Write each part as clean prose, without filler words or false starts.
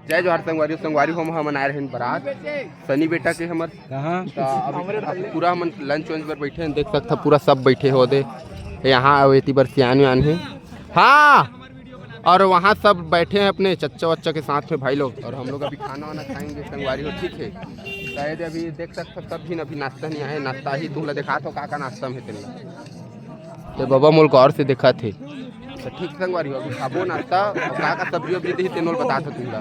जय जोहार संगवारी संगवारी हम मनाए रहे बारात सनी बेटा के हमर कहाँ पूरा हम लंच वंच पर बैठे हैं, देख सकता पूरा सब बैठे हो दे यहाँ अवेती बर सियान व्यान है। हाँ और वहाँ सब बैठे हैं अपने चच्चा वच्चा के साथ में भाई लोग, और हम लोग अभी खाना वाना खाएंगे संगवारी हो। ठीक है शायद अभी देख सकते सब भी अभी नाश्ता नहीं आए, नाश्ता ही तुमला देखा तो का नाश्ता में तेल तो बाबा मोल गौर से देखा थे तो ठीक संगवारी हो। अभी खाबो नाश्ता का सब्जी वब्जी दी तेनोल बता था तुमला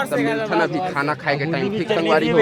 सब मिलथन अभी खाना खाए के टाइम। ठीक संगवारी हो।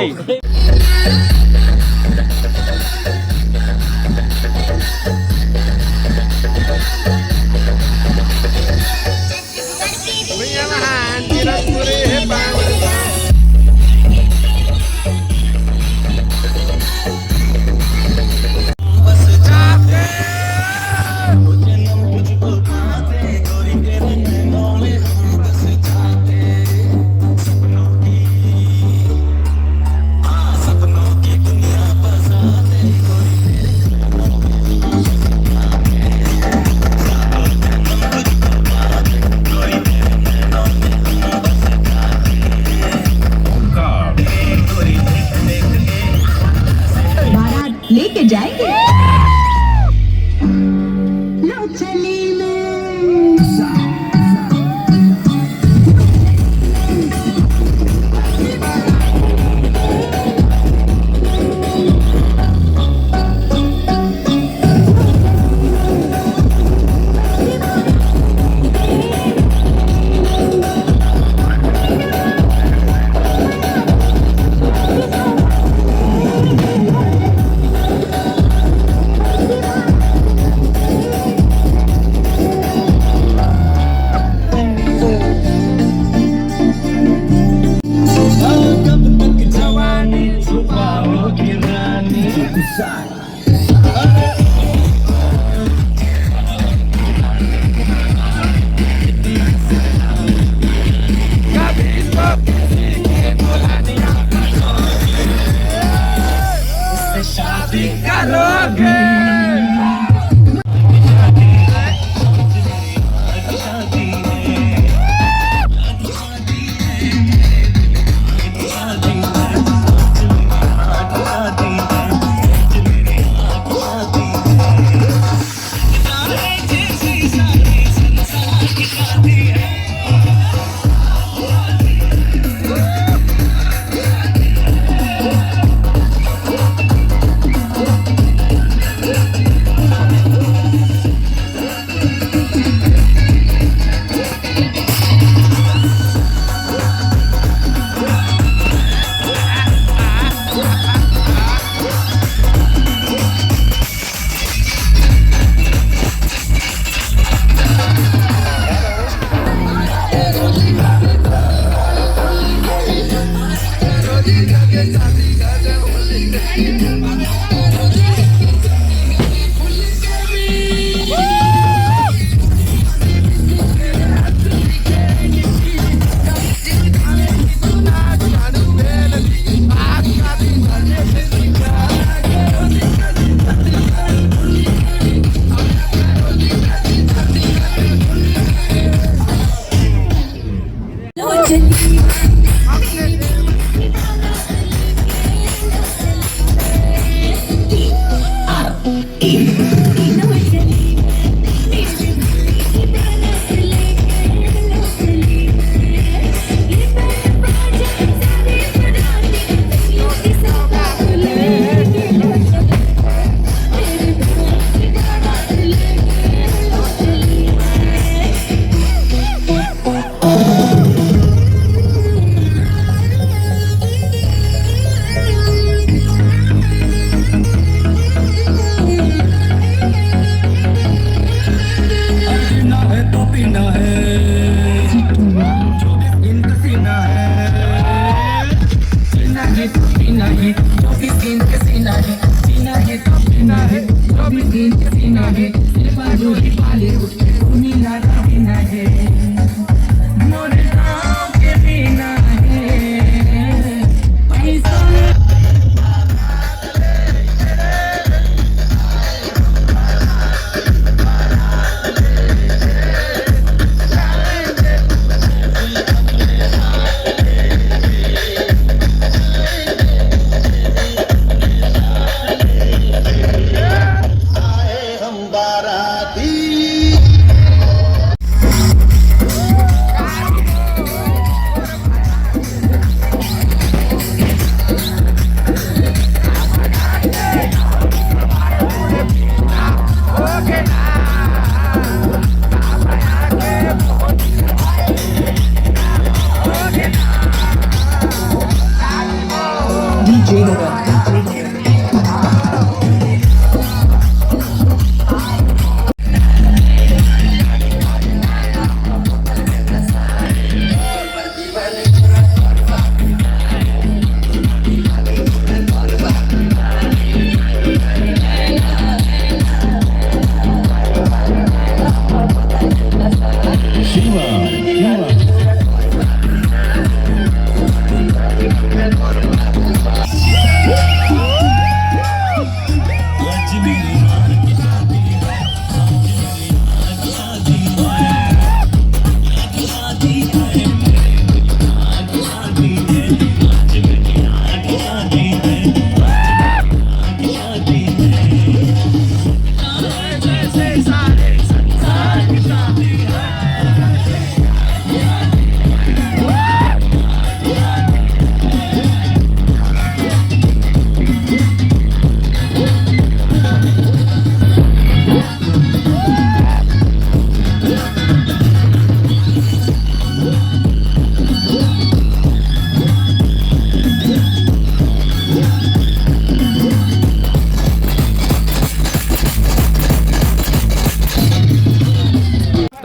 लेके जाएंगे लो चली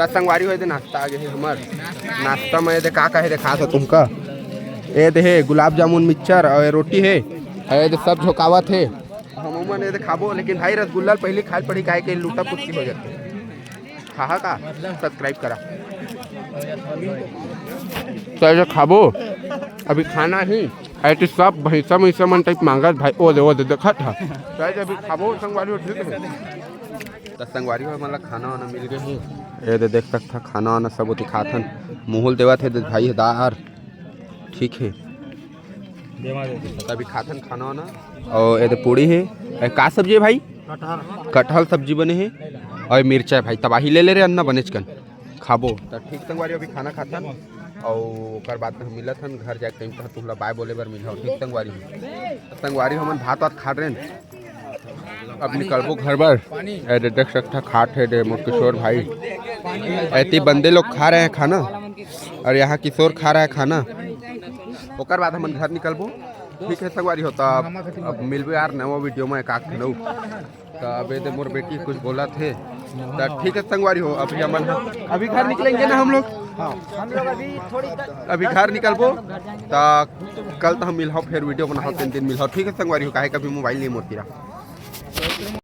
त संगवारी हो दे नाश्ता आगे है हमर नाश्ता में दे का है देखा था तुमका ये दे है गुलाब जामुन मिक्सचर और रोटी है ये दे सब झोकावत है हम ये दे खाबो लेकिन भाई रसगुल्ला पहले खाल पड़ी काहे के लूटा पुच्ची हो जाते खा का सब्सक्राइब करा तो ऐसे खाबो अभी खाना ही ऐसे सब भैंसा मैसा मन टाइप मांगा भाई ओ दे देखा था तो ऐसे अभी खाबो संगवारी हो ठीक है तो संगवारी हो मतलब खाना वाना मिल गए हैं ये दे देख सकता खाना वाना सब होती खाथन मुहुल देवा थे भाई दार ठीक है तभी खाथन खाना वाना और ये पूड़ी है का सब्जी है भाई कटहल सब्जी बने है और मिर्चा भाई तबाही ले रहे अन्ना बनेचकन खाबो तो ठीक संगवारी अभी खाना खाथन और बाद में हम मिलत हन घर जाके टाइम पर तुमला बाय बोले बर मिला ठीक संगवारी हमन भात वात खा रहे अब निकलबो घर पर देख सकता खाट है दे मोर किशोर भाई ऐसे बंदे लोग खा रहे हैं खाना और यहाँ किशोर खा रहा है खाना ओकर बाद हम घर निकलबो ठीक है संगवारी होता अब मिलबे यार नवा वीडियो में एक आख लो तो अब ये मोर बेटी कुछ बोला थे तो ठीक है संगवारी हो अभी हम अभी घर निकलेंगे ना हम लोग अभी घर निकलबो तो कल तो हम मिलहो फिर वीडियो बनाओ 3 दिन मिलहो ठीक है संगवारी हो काहे कभी मोबाइल नहीं मोतीरा